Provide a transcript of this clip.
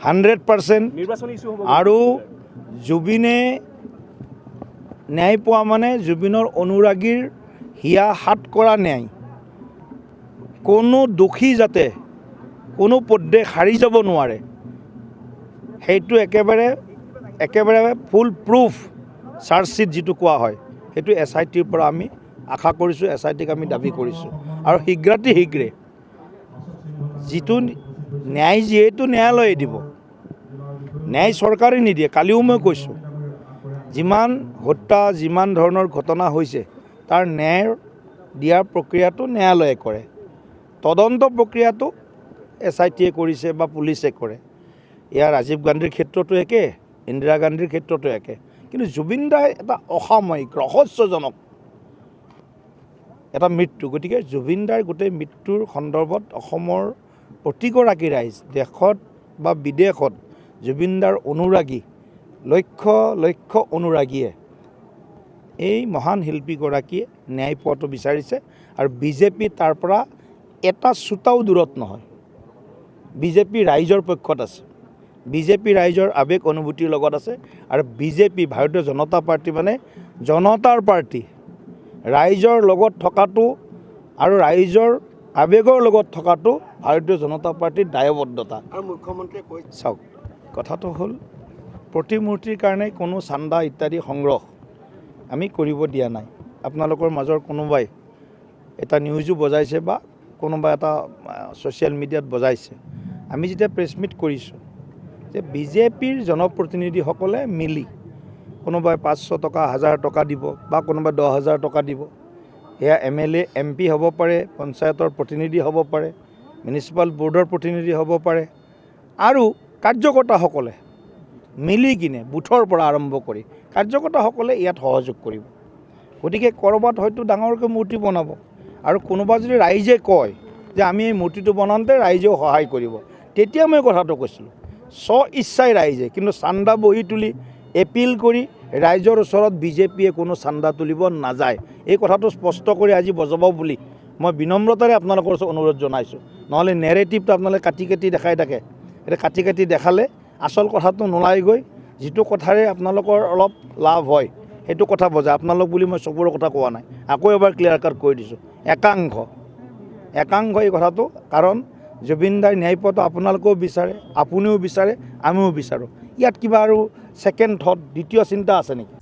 100%। আৰু জুবিনে ন্যায় পোৱা মানে জুবিনৰ অনুৰাগীৰ হিয়া হাত কৰা ন্যায়। কোনো দোষী যাতে কোনো পধ্যে সাৰি যাব নোৱাৰে, সেইটো একেবাৰে ফুল প্ৰুফ চাৰ্জশ্বিট যিটো কোৱা হয়, সেইটো SITৰ পৰা আমি আশা কৰিছোঁ, SITক আমি দাবী কৰিছোঁ। আৰু শীঘ্ৰে যিটো ন্যায় যিহেতু ন্যায়ালয়ে দিব, ন্যায় চৰকাৰে নিদিয়ে। কালিও মই কৈছোঁ, যিমান হত্যা যিমান ধৰণৰ ঘটনা হৈছে তাৰ ন্যায় দিয়াৰ প্ৰক্ৰিয়াটো ন্যায়ালয়ে কৰে, তদন্ত প্ৰক্ৰিয়াটো SITয়ে কৰিছে বা পুলিচে কৰে। ইয়াৰ ৰাজীৱ গান্ধীৰ ক্ষেত্ৰতো একে, ইন্দিৰা গান্ধীৰ ক্ষেত্ৰতো একে। কিন্তু জুবিন দাই এটা অসাময়িক ৰহস্যজনক এটা মৃত্যু। গতিকে জুবিন দাৰ গোটেই মৃত্যুৰ সন্দৰ্ভত অসমৰ প্ৰতিগৰাকী ৰাইজ, দেশত বা বিদেশত জুবিন দাৰ অনুৰাগী লক্ষ লক্ষ অনুৰাগীয়ে এই মহান শিল্পীগৰাকীয়ে ন্যায় পোৱাটো বিচাৰিছে। আৰু বিজেপি তাৰ পৰা এটা চোতাও দূৰত নহয়। বিজেপি ৰাইজৰ পক্ষত আছে, বিজেপি ৰাইজৰ আৱেগ অনুভূতিৰ লগত আছে। আৰু বিজেপি ভাৰতীয় জনতা পাৰ্টি মানে জনতাৰ পাৰ্টি, ৰাইজৰ লগত থকাটো আৰু ৰাইজৰ আৱেগৰ লগত থকাটো ভাৰতীয় জনতা পাৰ্টিৰ দায়বদ্ধতা। আৰু মুখ্যমন্ত্ৰীয়ে কৈছে, চাওক কথাটো হ'ল প্ৰতিমূৰ্তিৰ কাৰণে কোনো চান্দা ইত্যাদি সংগ্ৰহ আমি কৰিব দিয়া নাই। আপোনালোকৰ মাজৰ কোনোবাই এটা নিউজো বজাইছে বা কোনোবা এটা ছ'চিয়েল মিডিয়াত বজাইছে। আমি যেতিয়া প্ৰেছ মিট কৰিছোঁ যে বিজেপিৰ জনপ্ৰতিনিধিসকলে মিলি কোনোবাই 500 টকা 1000 টকা দিব বা কোনোবাই 10,000 টকা দিব। এয়া MLA MP হ'ব পাৰে, পঞ্চায়তৰ প্ৰতিনিধি হ'ব পাৰে, মিউনিচিপাল বৰ্ডৰ প্ৰতিনিধি হ'ব পাৰে, আৰু কাৰ্যকৰ্তাসকলে মিলি কিনে বুথৰ পৰা আৰম্ভ কৰি কাৰ্যকৰ্তাসকলে ইয়াত সহযোগ কৰিব। গতিকে ক'ৰবাত হয়তো ডাঙৰকৈ মূৰ্তি বনাব, আৰু কোনোবা যদি ৰাইজে কয় যে আমি এই মূৰ্তিটো বনাওঁতে ৰাইজেও সহায় কৰিব, তেতিয়া মই কথাটো কৈছিলোঁ ইচ্ছাই ৰাইজে, কিন্তু চান্দা বহি তুলি এপিল কৰি ৰাইজৰ ওচৰত বিজেপিয়ে কোনো চান্দা তুলিব নাযায়। এই কথাটো স্পষ্ট কৰি আজি বজাব বুলি মই বিনম্ৰতাৰে আপোনালোকৰ ওচৰত অনুৰোধ জনাইছোঁ। নহ'লে নেৰেটিভটো আপোনালোকে কাটি দেখাই থাকে, এতিয়া কাটি দেখালে আচল কথাটো নোলাই গৈ যিটো কথাৰে আপোনালোকৰ অলপ লাভ হয় সেইটো কথা বজায়। আপোনালোক বুলি মই চবৰে কথা কোৱা নাই, আকৌ এবাৰ ক্লিয়াৰ কাট কৰি দিছোঁ। একাংশ এই কথাটো, কাৰণ জুবিন দাৰ ন্যায় পোৱাটো আপোনালোকেও বিচাৰে, আপুনিও বিচাৰে, আমিও বিচাৰোঁ। ইয়াত কিবা আৰু ছেকেণ্ড থট, দ্বিতীয় চিন্তা আছে নেকি?